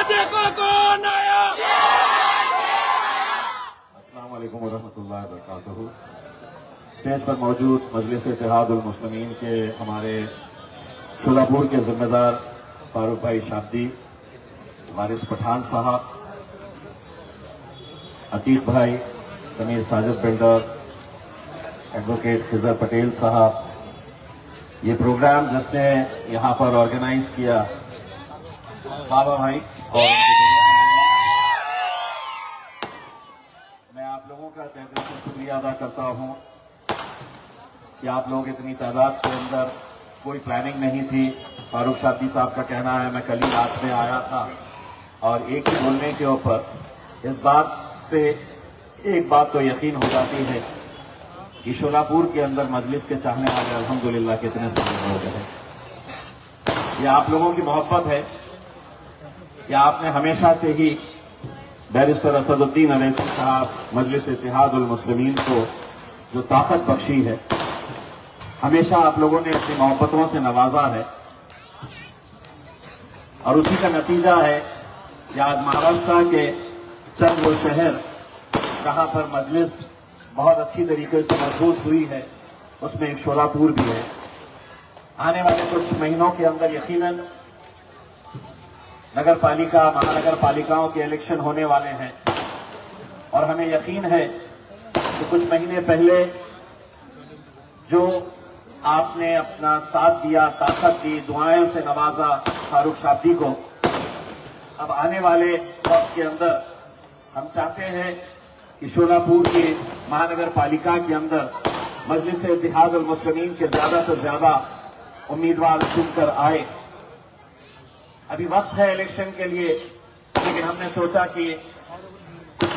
देखो कौन आया। अस्सलाम वालेकुम वरहमतुल्लाहि वबरकातुहू। स्टेज पर मौजूद मजलिस इत्तेहादुल मुस्लिमीन के हमारे शोलापुर के जिम्मेदार फारूक भाई शाब्दी, वारिस पठान साहब, अतीक भाई, समीर साजिद बिल्डर, एडवोकेट खिजर पटेल साहब, ये प्रोग्राम जिसने यहाँ पर ऑर्गेनाइज किया बाबा भाई, और मैं आप लोगों का तहे दिल से शुक्रिया अदा करता हूँ कि आप लोग इतनी तादाद के अंदर, कोई प्लानिंग नहीं थी। फारूक शाब्दी साहब का कहना है मैं कल ही रात में आया था और एक ही बोलने के ऊपर इस बात से एक बात तो यकीन हो जाती है कि शोलापुर के अंदर मजलिस के चाहने वाले अल्हम्दुलिल्लाह कितने सारे लोग हैं। ये आप लोगों की मोहब्बत है कि आपने हमेशा से ही बैरिस्टर असदुद्दीन अवैसी साहब, मजलिस इत्तेहादुल मुस्लिमीन को जो ताकत बख्शी है, हमेशा आप लोगों ने अपनी मोहब्बतों से नवाजा है और उसी का नतीजा है कि आज महाराष्ट्र के चंद वो शहर जहां पर मजलिस बहुत अच्छी तरीके से मजबूत हुई है, उसमें एक शोलापुर भी है। आने वाले कुछ महीनों के अंदर यकीनन नगर पालिका, महानगर पालिकाओं के इलेक्शन होने वाले हैं और हमें यकीन है कि कुछ महीने पहले जो आपने अपना साथ दिया, ताकत दी, दुआओं से नवाजा फारूक शाब्दी को, अब आने वाले वक्त के अंदर हम चाहते हैं कि शोलापुर की महानगर पालिका के अंदर मजलिस इत्तेहादुल मुस्लिमीन के ज्यादा से ज्यादा उम्मीदवार चुनकर आए। अभी वक्त है इलेक्शन के लिए, लेकिन हमने सोचा कि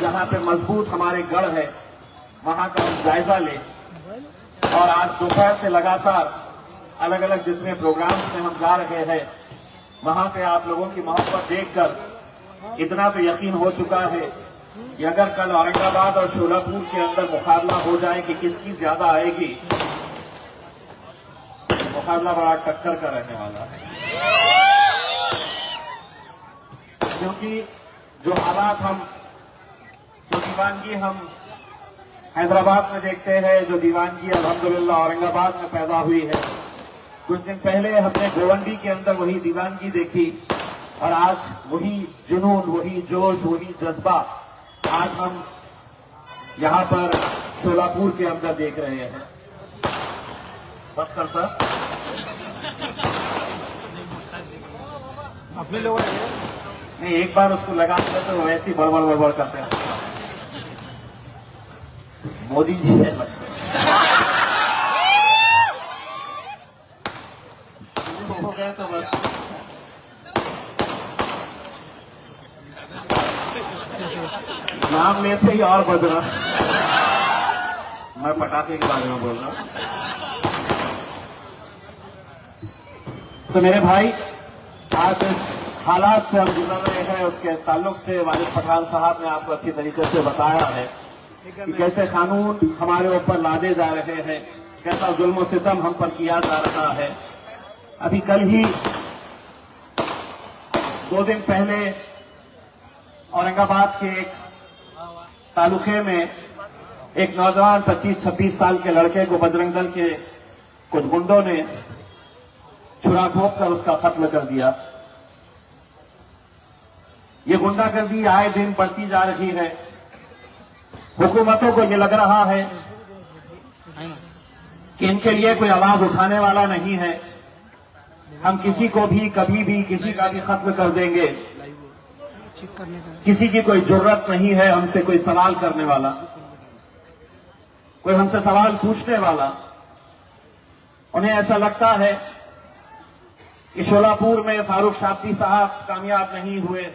जहां पे मजबूत हमारे गढ़ है वहां का हम जायजा लें और आज दोपहर से लगातार अलग अलग जितने प्रोग्राम्स में हम जा रहे हैं, वहां पे आप लोगों की मोहब्बत देखकर इतना तो यकीन हो चुका है कि अगर कल औरंगाबाद और शोलापुर के अंदर मुकाबला हो जाए कि किसकी ज्यादा आएगी, मुकाबला बड़ा टक्कर का रहने वाला है। क्योंकि जो हालात जो दीवानगी हम हैदराबाद में देखते हैं, जो दीवानगी अल्हम्दुलिल्लाह औरंगाबाद में पैदा हुई है, कुछ दिन पहले हमने गोवंडी के अंदर वही दीवानगी देखी और आज वही जुनून, वही जोश, वही जज्बा आज हम यहां पर शोलापुर के अंदर देख रहे हैं। बस करता अपने लोग नहीं, एक बार उसको लगा दिया तो वैसे ही बड़बड़ बड़बड़ करते हैं। मोदी जी है हो गए तो बस नाम लेते ही और बज रहा। मैं पटाखे के बारे में बोल रहा हूं। तो मेरे भाई, आज इस हालात से हम गुजर रहे हैं, उसके ताल्लुक से वारिस पठान साहब ने आपको अच्छी तरीके से बताया है कि कैसे कानून हमारे ऊपर लादे जा रहे हैं, कैसा जुल्म सितम हम पर किया जा रहा है। अभी कल ही 2 दिन पहले औरंगाबाद के एक तालुके में एक नौजवान 25-26 साल के लड़के को बजरंग दल के कुछ गुंडों ने छुरा घोंप कर उसका कत्ल कर दिया। ये गुंडागर्दी आए दिन बढ़ती जा रही है। हुकूमतों को ये लग रहा है कि इनके लिए कोई आवाज उठाने वाला नहीं है, हम किसी को भी कभी भी किसी का भी कत्ल कर देंगे, किसी की कोई जरूरत नहीं है हमसे कोई सवाल करने वाला, कोई हमसे सवाल पूछने वाला। उन्हें ऐसा लगता है कि शोलापुर में फारूक शाब्दी साहब कामयाब नहीं हुए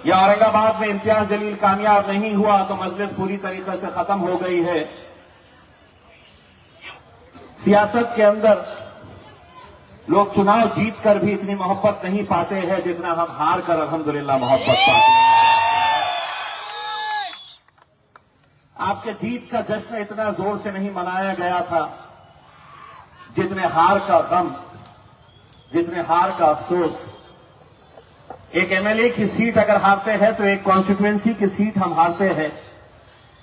या औरंगाबाद में इम्तियाज जलील कामयाब नहीं हुआ तो मजलिस पूरी तरीके से खत्म हो गई है। सियासत के अंदर लोग चुनाव जीत कर भी इतनी मोहब्बत नहीं पाते हैं जितना हम हार कर अल्हम्दुलिल्लाह मोहब्बत पाते हैं। आपके जीत का जश्न इतना जोर से नहीं मनाया गया था जितने हार का गम, जितने हार का अफसोस एक एमएलए की सीट अगर हारते हैं तो एक कॉन्स्टिट्यूएंसी की सीट हम हारते हैं।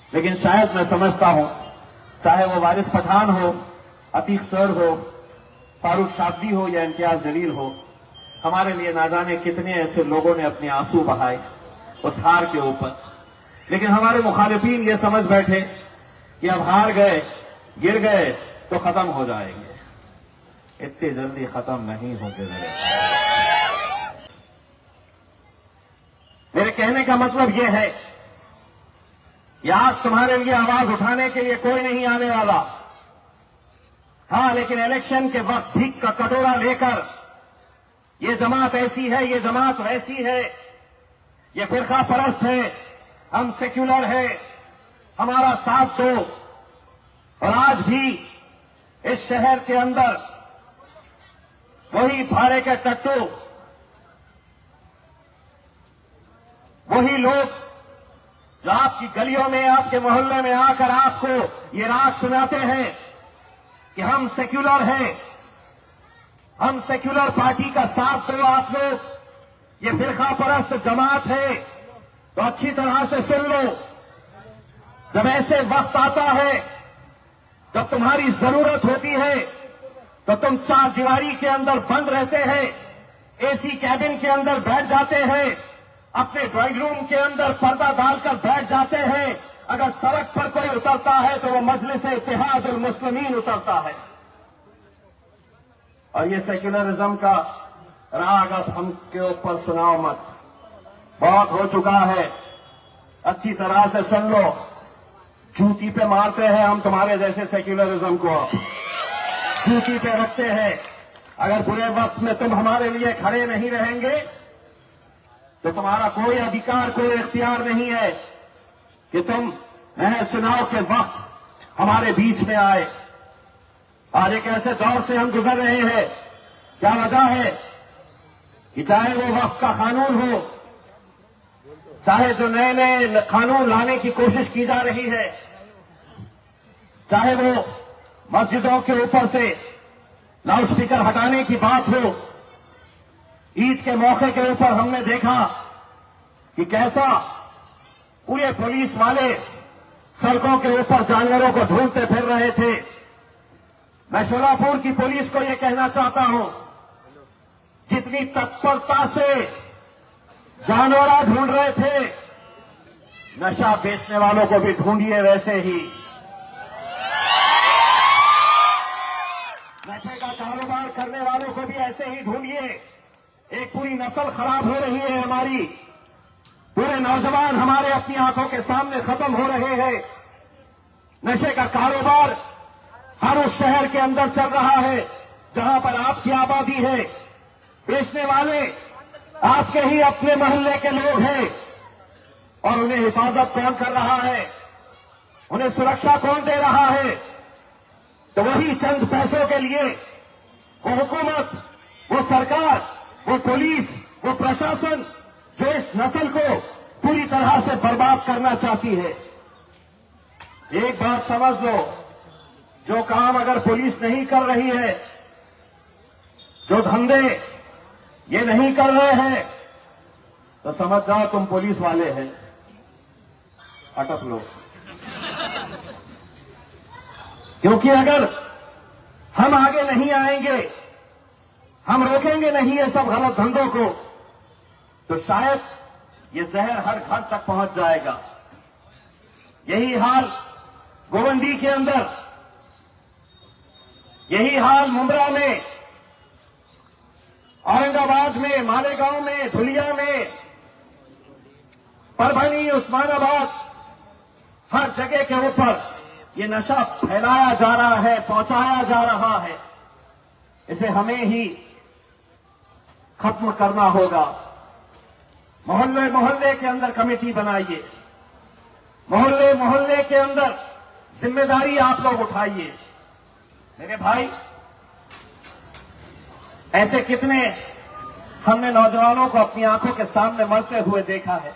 लेकिन शायद मैं समझता हूं, चाहे वो वारिस पठान हो, अतीक सर हो, फारूक शाब्दी हो या इम्तियाज जलील हो, हमारे लिए ना जाने कितने ऐसे लोगों ने अपने आंसू बहाए उस हार के ऊपर। लेकिन हमारे मुखालिफिन ये समझ बैठे कि अब हार गए, गिर गए तो खत्म हो जाएंगे। इतनी जल्दी खत्म नहीं होंगे मेरे कहने का मतलब यह है कि आज तुम्हारे लिए आवाज उठाने के लिए कोई नहीं आने वाला। हां, लेकिन इलेक्शन के वक्त भीख का कटोरा लेकर ये जमात ऐसी है, ये जमात वैसी है, ये फिरका परस्त है, हम सेक्युलर है, हमारा साथ दो। और आज भी इस शहर के अंदर वही भाड़े के टट्टू, वही लोग जो आपकी गलियों में, आपके मोहल्ले में आकर आपको ये राग सुनाते हैं कि हम सेक्युलर हैं, हम सेक्युलर पार्टी का साथ दो आप लोग, ये फिरका परस्त जमात है, तो अच्छी तरह से सुन लो। जब ऐसे वक्त आता है, जब तुम्हारी जरूरत होती है, तो तुम चार दीवारी के अंदर बंद रहते हैं, एसी कैबिन के अंदर बैठ जाते हैं, अपने ड्राइंग रूम के अंदर पर्दा डालकर बैठ जाते हैं। अगर सड़क पर कोई उतरता है तो वो मजलिस इत्तेहादुल मुस्लिमीन उतरता है। और ये सेक्युलरिज्म का राग अब हम के ऊपर सुनाओ मत, बहुत हो चुका है। अच्छी तरह से सुन लो, जूती पे मारते हैं हम तुम्हारे जैसे सेक्युलरिज्म को, जूती पे रखते हैं। अगर बुरे वक्त में तुम हमारे लिए खड़े नहीं रहेंगे तो तुम्हारा कोई अधिकार, कोई इख्तियार नहीं है कि तुम चुनाव के वक्त हमारे बीच में आए। आज एक ऐसे दौर से हम गुजर रहे हैं, क्या वजह है कि चाहे वो वक्त का कानून हो, चाहे जो नए नए कानून लाने की कोशिश की जा रही है, चाहे वो मस्जिदों के ऊपर से लाउडस्पीकर हटाने की बात हो। ईद के मौके के ऊपर हमने देखा कि कैसा पूरे पुलिस वाले सड़कों के ऊपर जानवरों को ढूंढते फिर रहे थे। मैं शोलापुर की पुलिस को यह कहना चाहता हूं, जितनी तत्परता से जानवर ढूंढ रहे थे, नशा बेचने वालों को भी ढूंढिए वैसे ही। नशे का कारोबार करने वालों को भी ऐसे ही ढूंढिए। एक पूरी नस्ल खराब हो रही है हमारी, पूरे नौजवान हमारे अपनी आंखों के सामने खत्म हो रहे हैं। नशे का कारोबार हर उस शहर के अंदर चल रहा है जहां पर आपकी आबादी है। बेचने वाले आपके ही अपने मोहल्ले के लोग हैं, और उन्हें हिफाजत कौन कर रहा है, उन्हें सुरक्षा कौन दे रहा है? तो वही चंद पैसों के लिए वो हुकूमत, वो सरकार, वो पुलिस, वो प्रशासन जो इस नस्ल को पूरी तरह से बर्बाद करना चाहती है। एक बात समझ लो, जो काम अगर पुलिस नहीं कर रही है, जो धंधे ये नहीं कर रहे हैं, तो समझ जाओ तुम पुलिस वाले हैं, अटक लो। क्योंकि अगर हम आगे नहीं आएंगे, हम रोकेंगे नहीं ये सब गलत धंधों को, तो शायद ये जहर हर घर तक पहुंच जाएगा। यही हाल गोवंदी के अंदर, यही हाल मुंब्रा में, औरंगाबाद में, मालेगांव में, धुलिया में, परभनी, उस्मानाबाद, हर जगह के ऊपर ये नशा फैलाया जा रहा है, पहुंचाया जा रहा है। इसे हमें ही खत्म करना होगा। मोहल्ले मोहल्ले के अंदर कमेटी बनाइए, मोहल्ले मोहल्ले के अंदर जिम्मेदारी आप लोग उठाइए। मेरे भाई, ऐसे कितने हमने नौजवानों को अपनी आंखों के सामने मरते हुए देखा है।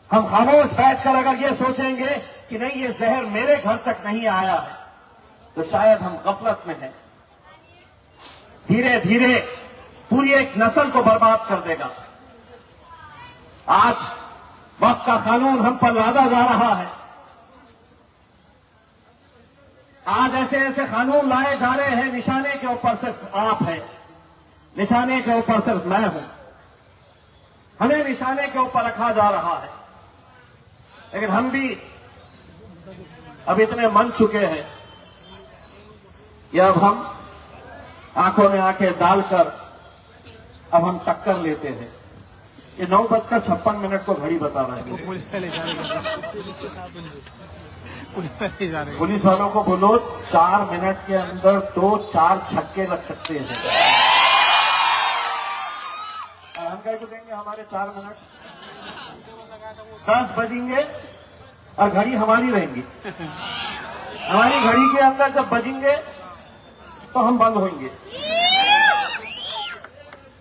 हम खामोश बैठकर अगर ये सोचेंगे कि नहीं ये जहर मेरे घर तक नहीं आया है, तो शायद हम गफलत में हैं। धीरे धीरे पूरी एक नस्ल को बर्बाद कर देगा। आज वक्त का कानून हम पर लादा जा रहा है। आज ऐसे ऐसे कानून लाए जा रहे हैं, निशाने के ऊपर सिर्फ आप हैं, निशाने के ऊपर सिर्फ मैं हूं, हमें निशाने के ऊपर रखा जा रहा है। लेकिन हम भी अब इतने मन चुके हैं कि अब हम आंखों में आंखें डालकर अब हम टक्कर लेते हैं। ये 9:56 को घड़ी बता रहे हैं। पुलिस वालों को बोलो 4 मिनट के अंदर 2-4 छक्के लग सकते हैं। और हम कह देंगे हमारे 4 मिनट 10 बजेंगे और घड़ी हमारी रहेंगी। हमारी घड़ी के अंदर जब बजेंगे तो हम बंद होंगे,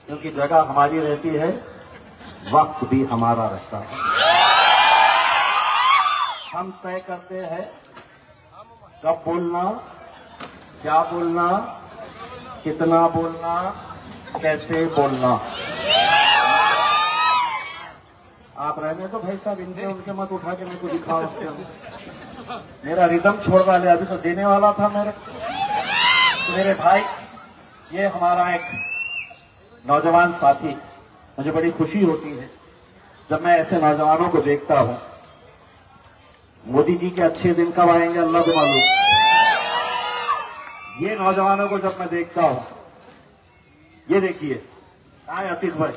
क्योंकि जगह हमारी रहती है, वक्त भी हमारा रहता है। हम तय करते हैं कब बोलना, क्या बोलना, कितना बोलना, कैसे बोलना। आप रहने तो भाई साहब, इनके उनके मत उठा के मेरे को दिखाओ। मेरा रिदम छोड़ वाले अभी तो देने वाला था मेरे भाई। ये हमारा एक नौजवान साथी, मुझे बड़ी खुशी होती है जब मैं ऐसे नौजवानों को देखता हूं। मोदी जी के अच्छे दिन कब आएंगे अल्लाह को मालूम। ये नौजवानों को जब मैं देखता हूं, ये देखिए आए अतीक भाई,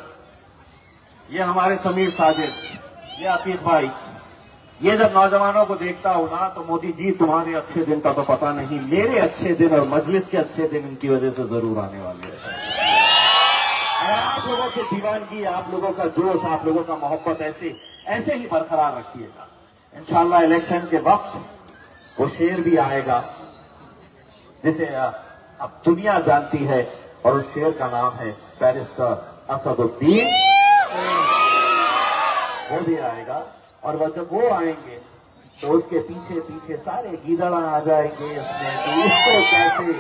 ये हमारे समीर साजिद, ये अतीक भाई, ये जब नौजवानों को देखता हूं ना, तो मोदी जी तुम्हारे अच्छे दिन का तो पता नहीं, मेरे अच्छे दिन और मजलिस के अच्छे दिन इनकी वजह से जरूर आने वाले हैं। आप लोगों की दीवानगी, आप लोगों का जोश, आप लोगों का मोहब्बत ऐसे ही बरकरार रखिएगा। इंशाअल्लाह इलेक्शन के वक्त वो शेर भी आएगा जिसे अब दुनिया जानती है, और उस शेर का नाम है बैरिस्टर असदुद्दीन। वो भी आएगा, और वह जब वो आएंगे तो उसके पीछे पीछे सारे गीदड़ा आ जाएंगे इसमें कि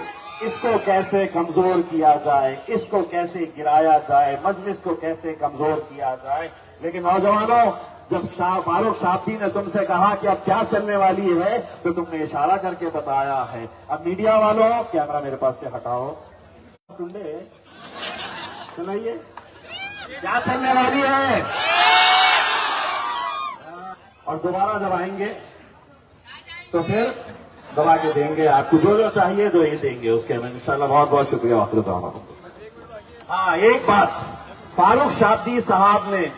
इसको कैसे कमजोर किया जाए, इसको कैसे गिराया जाए, मजलिस को कैसे कमजोर किया जाए। लेकिन नौजवानों, जब फारूक साहबी ने तुमसे कहा कि अब क्या चलने वाली है, तो तुमने इशारा करके बताया है। अब मीडिया वालों, कैमरा मेरे पास से हटाओ, टुंडे सुनाइए क्या चलने वाली है। और दोबारा जब आएंगे तो फिर दबा के देंगे, आपको जो चाहिए तो ये देंगे उसके में इंशाल्लाह। बहुत बहुत शुक्रिया वाखिर। हाँ, एक बात फारूक साहबी साहब ने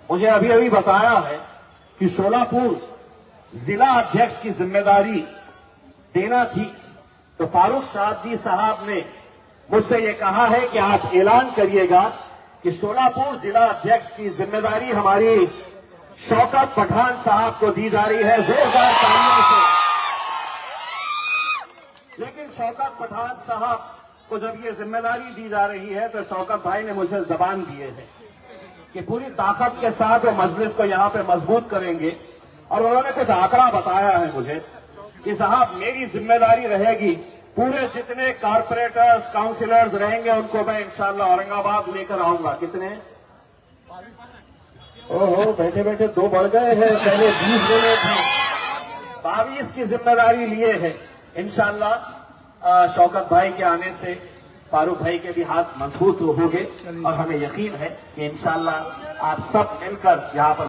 मुझे अभी अभी बताया है कि शोलापुर जिला अध्यक्ष की जिम्मेदारी देना थी, तो फारूक साहबी साहब ने मुझसे ये कहा है कि आप ऐलान करिएगा कि शोलापुर जिला अध्यक्ष की जिम्मेदारी हमारी शौकत पठान साहब को दी जा रही है, जोरदार तालियों से। लेकिन शौकत पठान साहब को जब ये जिम्मेदारी दी जा रही है, तो शौकत भाई ने मुझे जबान दिए हैं कि पूरी ताकत के साथ वो मजलिस को यहां पे मजबूत करेंगे। और उन्होंने कुछ आंकड़ा बताया है मुझे कि साहब मेरी जिम्मेदारी रहेगी, पूरे जितने कारपोरेटर्स काउंसिलर्स रहेंगे उनको मैं इंशाअल्लाह औरंगाबाद लेकर आऊंगा। कितने? ओहो, बैठे बैठे 2 बढ़ गए हैं, पहले 20 लेने थे, 22 की जिम्मेदारी लिए है इंशाअल्लाह। शौकत भाई के आने से फारूक भाई के भी हाथ मजबूत होंगे, और हमें यकीन है कि इंशाअल्लाह आप सब मिलकर यहाँ पर